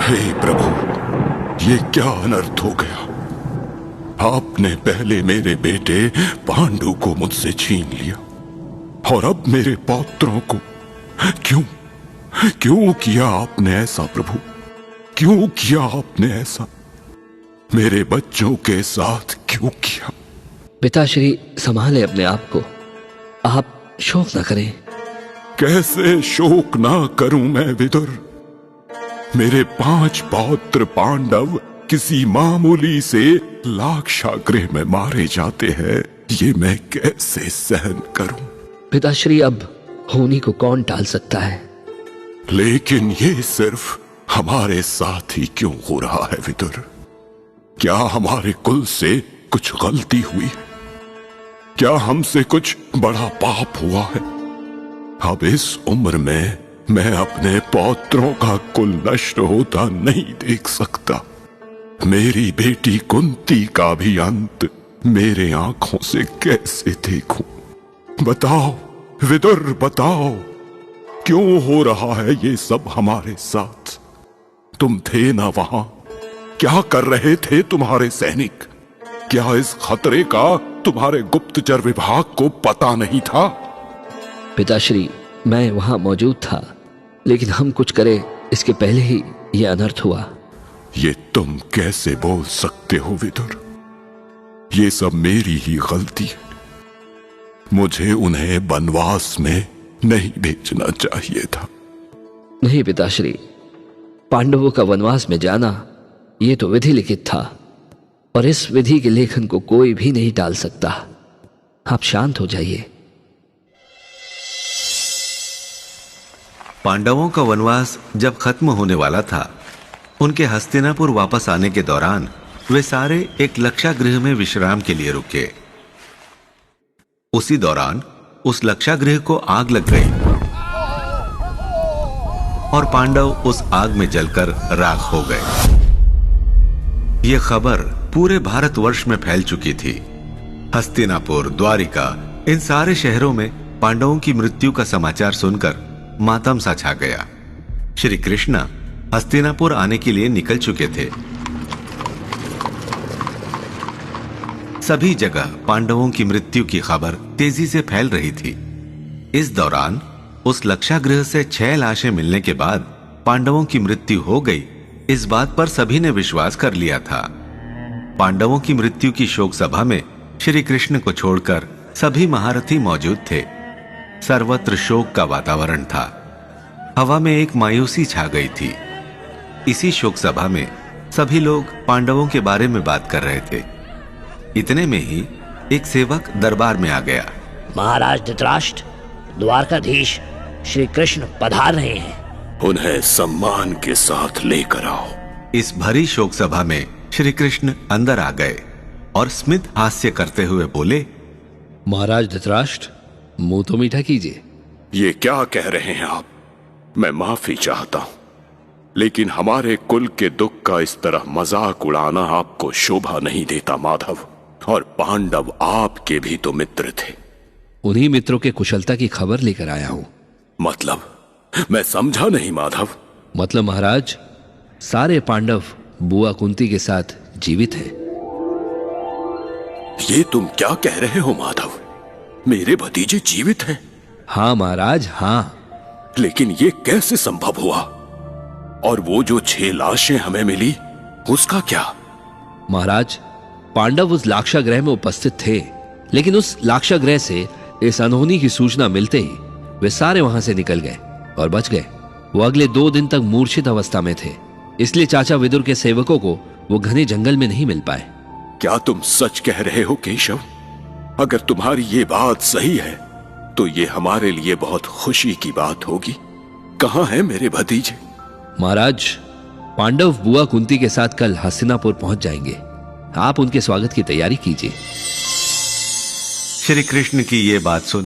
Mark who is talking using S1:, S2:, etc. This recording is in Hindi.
S1: हे प्रभु, ये क्या अनर्थ हो गया। आपने पहले मेरे बेटे पांडु को मुझसे छीन लिया और अब मेरे पौत्रों को। क्यों किया आपने ऐसा प्रभु? क्यों किया आपने ऐसा? मेरे बच्चों के साथ क्यों किया?
S2: पिताश्री, संभाले अपने आप को, आप शोक न करें।
S1: कैसे शोक ना करूं मैं विदुर? मेरे 5 पौत्र पांडव किसी मामूली से लाक्षागृह में मारे जाते हैं, ये मैं कैसे सहन करूं?
S2: पिताश्री, अब होनी को कौन टाल सकता है?
S1: लेकिन ये सिर्फ हमारे साथ ही क्यों हो रहा है विदुर? क्या हमारे कुल से कुछ गलती हुई? क्या हमसे कुछ बड़ा पाप हुआ है? अब इस उम्र में मैं अपने पौत्रों का कुल नष्ट होता नहीं देख सकता। मेरी बेटी कुंती का भी अंत मेरे आंखों से कैसे देखूं? बताओ विदुर, बताओ, क्यों हो रहा है ये सब हमारे साथ? तुम थे ना वहां? क्या कर रहे थे तुम्हारे सैनिक? क्या इस खतरे का तुम्हारे गुप्तचर विभाग को पता नहीं था?
S2: पिताश्री, मैं वहां मौजूद था, लेकिन हम कुछ करें इसके पहले ही यह अनर्थ हुआ।
S1: ये तुम कैसे बोल सकते हो विदुर? ये सब मेरी ही गलती है। मुझे उन्हें वनवास में नहीं भेजना चाहिए था।
S2: नहीं पिताश्री, पांडवों का वनवास में जाना यह तो विधि लिखित था, और इस विधि के लेखन को कोई भी नहीं टाल सकता। आप शांत हो जाइए।
S3: पांडवों का वनवास जब खत्म होने वाला था, उनके हस्तिनापुर वापस आने के दौरान वे सारे एक लक्षागृह में विश्राम के लिए रुके। उसी दौरान उस लक्षागृह को आग लग गई और पांडव उस आग में जलकर राख हो गए। यह खबर पूरे भारतवर्ष में फैल चुकी थी। हस्तिनापुर, द्वारिका, इन सारे शहरों में पांडवों की मृत्यु का समाचार सुनकर मातम सा छा गया। श्री कृष्ण हस्तिनापुर आने के लिए निकल चुके थे। सभी जगह पांडवों की मृत्यु की खबर तेजी से फैल रही थी। इस दौरान उस लक्षागृह से 6 लाशें मिलने के बाद पांडवों की मृत्यु हो गई, इस बात पर सभी ने विश्वास कर लिया था। पांडवों की मृत्यु की शोक सभा में श्री कृष्ण को छोड़कर सभी महारथी मौजूद थे। सर्वत्र शोक का वातावरण था। हवा में एक मायूसी छा गई थी। इसी शोक सभा में सभी लोग पांडवों के बारे में बात कर रहे थे। इतने में ही एक सेवक दरबार में आ गया।
S4: महाराज धृतराष्ट्र, द्वारकाधीश श्री कृष्ण पधार रहे हैं।
S1: उन्हें सम्मान के साथ लेकर आओ।
S3: इस भरी शोक सभा में श्री कृष्ण अंदर आ गए और स्मित हास्य करते हुए बोले,
S2: महाराज धृतराष्ट्र, मुंह तो मीठा कीजिए।
S1: ये क्या कह रहे हैं आप? मैं माफी चाहता हूं, लेकिन हमारे कुल के दुख का इस तरह मजाक उड़ाना आपको शोभा नहीं देता माधव। और पांडव आपके भी तो मित्र थे।
S2: उन्हीं मित्रों के कुशलता की खबर लेकर आया हूं।
S1: मतलब? मैं समझा नहीं माधव।
S2: मतलब महाराज, सारे पांडव बुआ कुंती के साथ जीवित हैं।
S1: ये तुम क्या कह रहे हो माधव? मेरे भतीजे जीवित हैं?
S2: हाँ महाराज, हाँ।
S1: लेकिन ये कैसे संभव हुआ? और वो जो 6 लाशें हमें मिली, उसका क्या?
S2: महाराज, पांडव उस लाक्षागृह में उपस्थित थे, लेकिन उस लाक्षागृह से इस अनहोनी की सूचना मिलते ही वे सारे वहां से निकल गए और बच गए। वो अगले 2 दिन तक मूर्छित अवस्था में थे, इसलिए चाचा विदुर के सेवकों को वो घने जंगल में नहीं मिल पाए।
S1: क्या तुम सच कह रहे हो केशव? अगर तुम्हारी ये बात सही है तो ये हमारे लिए बहुत खुशी की बात होगी। कहां है मेरे भतीजे?
S2: महाराज, पांडव बुआ कुंती के साथ कल हस्तिनापुर पहुंच जाएंगे। आप उनके स्वागत की तैयारी कीजिए।
S3: श्री कृष्ण की ये बात सुन